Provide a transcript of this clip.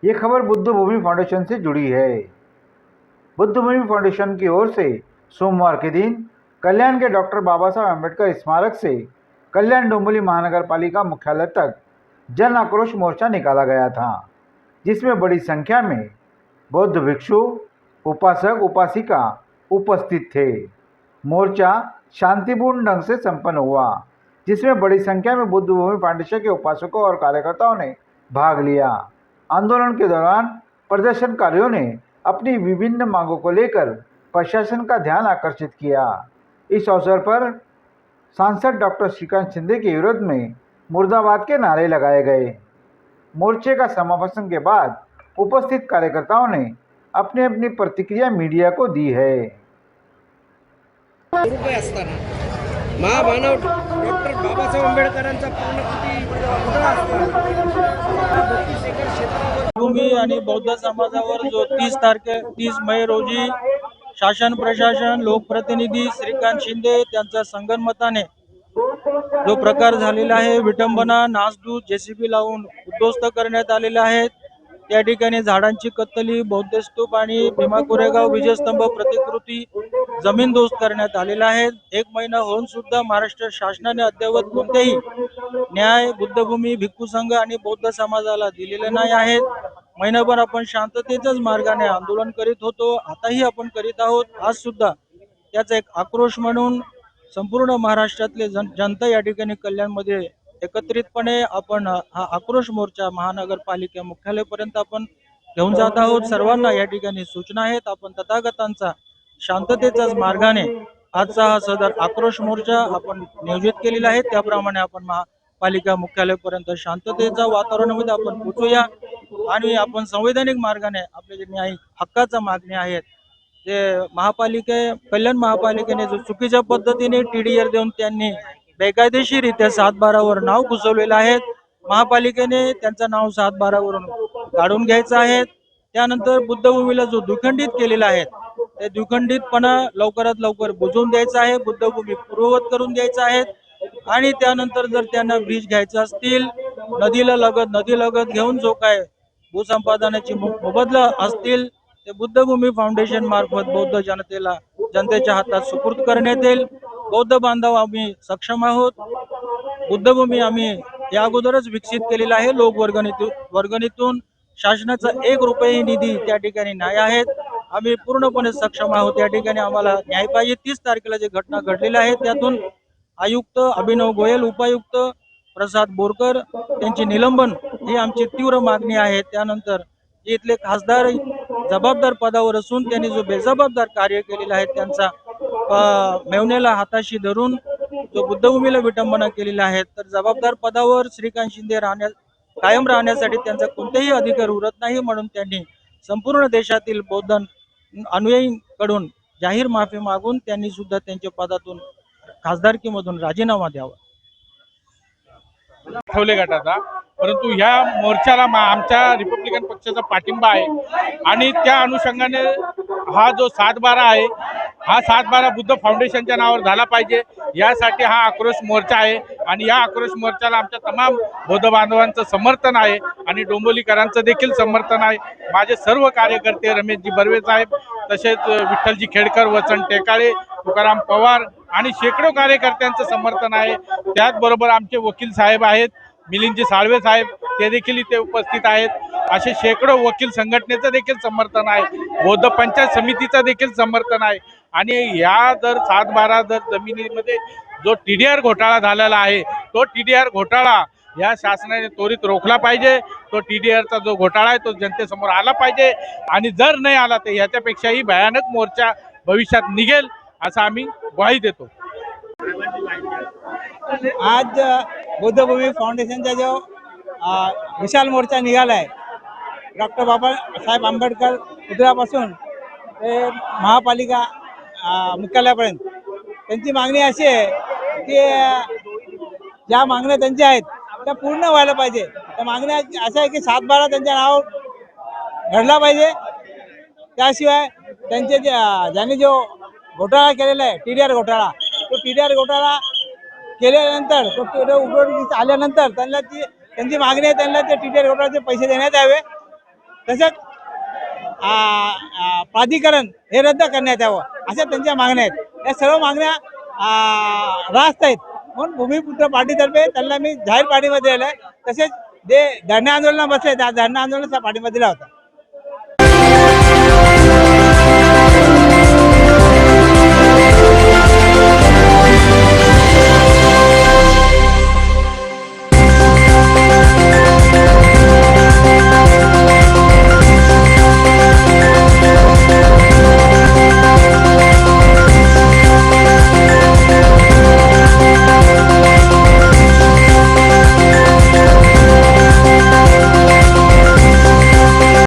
ये खबर बुद्ध भूमि फाउंडेशन से जुड़ी है। बुद्ध भूमि फाउंडेशन की ओर से सोमवार के दिन कल्याण के डॉक्टर बाबा साहब अम्बेडकर स्मारक से कल्याण डोंबिवली महानगर पालिका मुख्यालय तक जन आक्रोश मोर्चा निकाला गया था, जिसमें बड़ी संख्या में बौद्ध भिक्षु, उपासक उपासिका उपस्थित थे। मोर्चा शांतिपूर्ण ढंग से संपन्न हुआ, जिसमें बड़ी संख्या में बुद्ध भूमि फाउंडेशन के उपासकों और कार्यकर्ताओं ने भाग लिया। आंदोलन के दौरान प्रदर्शनकारियों ने अपनी विभिन्न मांगों को लेकर प्रशासन का ध्यान आकर्षित किया। इस अवसर पर सांसद डॉक्टर श्रीकांत शिंदे के विरोध में मुर्दाबाद के नारे लगाए गए। मोर्चे का समापन के बाद उपस्थित कार्यकर्ताओं ने अपनी अपनी प्रतिक्रिया मीडिया को दी है। रुपये असताना महामानव डॉक्टर बाबासाहेब आंबेडकरांचा पूर्णपती पुतळा असताना 32 एकर क्षेत्रावर भूमी आणि बौद्ध समाजावर जो 30 मे रोजी शासन प्रशासन लोकप्रतिनिधी श्रीकांत शिंदे त्यांच्या संगनमताने जो प्रकार झालेला आहे, विटंबना नासधूस जेसीबी लावून उद्ध्वस्त करण्यात आलेले आहेत। त्या ठिकाणी झाडांची कत्तली, बौद्ध स्तूप आणि भीमा कोरेगाव विजयस्तंभ प्रतिकृती जमीनदोस्त करण्यात आलेला आहे। 1 महिना होऊन सुद्धा महाराष्ट्र शासनाने अद्यावत कोणतेही न्याय बुद्धभूमी भिक्खू संघ आणि बौद्ध समाजाला दिलेले नाही आहेत। महिनाभर आपण शांततेच्याच मार्गाने आंदोलन करीत होतो, आताही आपण करीत आहोत। आज सुद्धा त्याचा एक आक्रोश म्हणून संपूर्ण महाराष्ट्रातले जनता या ठिकाणी कल्याणमध्ये एकत्रितपणे आपण हा आक्रोश मोर्चा महानगरपालिका मुख्यालयापर्यंत आपण घेऊन जात आहोत। सर्वांना या ठिकाणी सूचना आहेत, आपण तथागतांचा शांततेच्याच मार्गाने आजचा हा सदर आक्रोश मोर्चा आपण नियोजित केलेला आहे। त्याप्रमाणे आपण महापालिका मुख्यालयापर्यंत शांततेच्या वातावरणामध्ये आपण पोहोचूया आणि आपण संवैधानिक मार्गाने आपले जे न्याय हक्काचा मागणी आहेत ते कल्याण महापालिकेने जो चुकीच्या पद्धतीने टीडीआर देऊन त्यांनी बेकायदेशीररित्या 7/12 वर नाव घुसवलेलं आहे। महापालिकेने त्यांचं नाव 7/12 वरून काढून घ्यायचं आहे। त्यानंतर बुद्धभूमीला जो द्विखंडित केलेला आहे ते द्विखंडितपणा लवकरात लवकर बुजवून द्यायचा आहे, बुद्धभूमी पूर्ववत करून द्यायचं आहे आणि त्यानंतर जर त्यांना ब्रिज घ्यायचं असतील नदी लगत घेऊन जो काय भूसंपादनाची मोबदला असतील ते बुद्धभूमी फाउंडेशन मार्फत बौद्ध जनतेच्या हातात सुपूर्द करण्यात येईल। बौद्ध बांधव आम्ही सक्षम आहोत। बुद्धभूमी आम्ही या अगोदरच विकसित केलेला आहे। लोक वर्गणीतून शासनाचा 1 रुपये निधी त्या ठिकाणी नाही आहेत। आम्ही पूर्णपणे सक्षम आहोत। या ठिकाणी आम्हाला न्याय पाहिजे। 30 तारखेला जे घटना घडलेल्या आहेत त्यातून आयुक्त अभिनव गोयल, उपायुक्त प्रसाद बोरकर त्यांची निलंबन ही आमची तीव्र मागणी आहे। त्यानंतर इथले खासदार जबाबदार पदावर असून त्यांनी जो बेजबाबदार कार्य केलेलं आहे त्यांचा मेवण्याला हाताशी धरून जो बुद्धभूमीला विटंबना केलेला आहे तर जबाबदार पदावर श्रीकांत शिंदे कायम राहण्यासाठी त्यांचा कोणताही अधिकार उरत नाही, म्हणून त्यांनी संपूर्ण देशातील बौद्ध अनुयायींकडून जाहीर माफी मागून त्यांनी सुद्धा त्यांच्या पदातून खासदारकीमधून राजीनामा द्यावा। ठेवले गटाचा, परंतु ह्या मोर्चाला आमच्या रिपब्लिकन पक्षाचा पाठिंबा आहे आणि त्या अनुषंगाने हा जो 7/12 आहे हा 7/12 बुद्ध फाउंडेशनच्या नावावर झाला पाहिजे यासाठी हा आक्रोश मोर्चा आहे आणि या आक्रोश मोर्चाला आमच्या तमाम बौद्ध बांधवांचं समर्थन आहे आणि डोंबिवलीकरांचं देखील समर्थन आहे। माझे सर्व कार्यकर्ते रमेशजी बर्वे साहेब, तसेच विठ्ठलजी खेडकर, वचन टेकाळे, तुकाराम पवार आणि शेकडो कार्यकर्त्यांचं समर्थन आहे। त्याचबरोबर आमचे वकील साहेब आहेत, मिलिंदजी साळवे साहेब, ते देखील इथे उपस्थित आहेत। असे शेकडो वकील संघटनेचं देखील समर्थन आहे, बौद्ध पंचायत समितीचं देखील समर्थन आहे आणि या जर 7/12 जर जमिनीमध्ये जो टीडीआर घोटाळा झालेला आहे तो टीडीआर घोटाळा या शासनाने त्वरित रोखला पाहिजे। तो टीडीआरचा जो घोटाळा आहे तो जनतेसमोर आला पाहिजे आणि जर नाही आला तर याच्यापेक्षाही भयानक मोर्चा भविष्यात निघेल असं आम्ही ग्वाही देतो। आज बुद्धभूमी फाउंडेशनचा जो विशाल मोर्चा निघालाय डॉक्टर बाबासाहेब आंबेडकर पुतळ्यापासून ते महापालिका मुख्यालयापर्यंत त्यांची मागणी अशी आहे की ज्या मागण्या त्यांच्या आहेत त्या पूर्ण व्हायला पाहिजे। त्या मागण्या अशा आहे की 7/12 त्यांच्या नाव घडला पाहिजे। त्याशिवाय त्यांचे ज्यांनी जो घोटाळा केलेला आहे टीडीआर घोटाळा, तो टीडीआर घोटाळा केल्यानंतर तो उघडकीस आल्यानंतर त्यांची मागणी आहे त्यांना ते टीडीआर घोटाळ्याचे पैसे देण्यात यावे तसंच प्राधिकरण हे रद्द करण्यात यावं अशा त्यांच्या मागण्या आहेत. या सर्व मागण्या रास्त आहेत म्हणून भूमिपुत्र पार्टीतर्फे त्यांना मी जाहीर पाठिंबा दिलेला आहे. तसेच जे धरणे आंदोलनात बसले त्या धरणे आंदोलनाचा पाठिंबा दिला होता.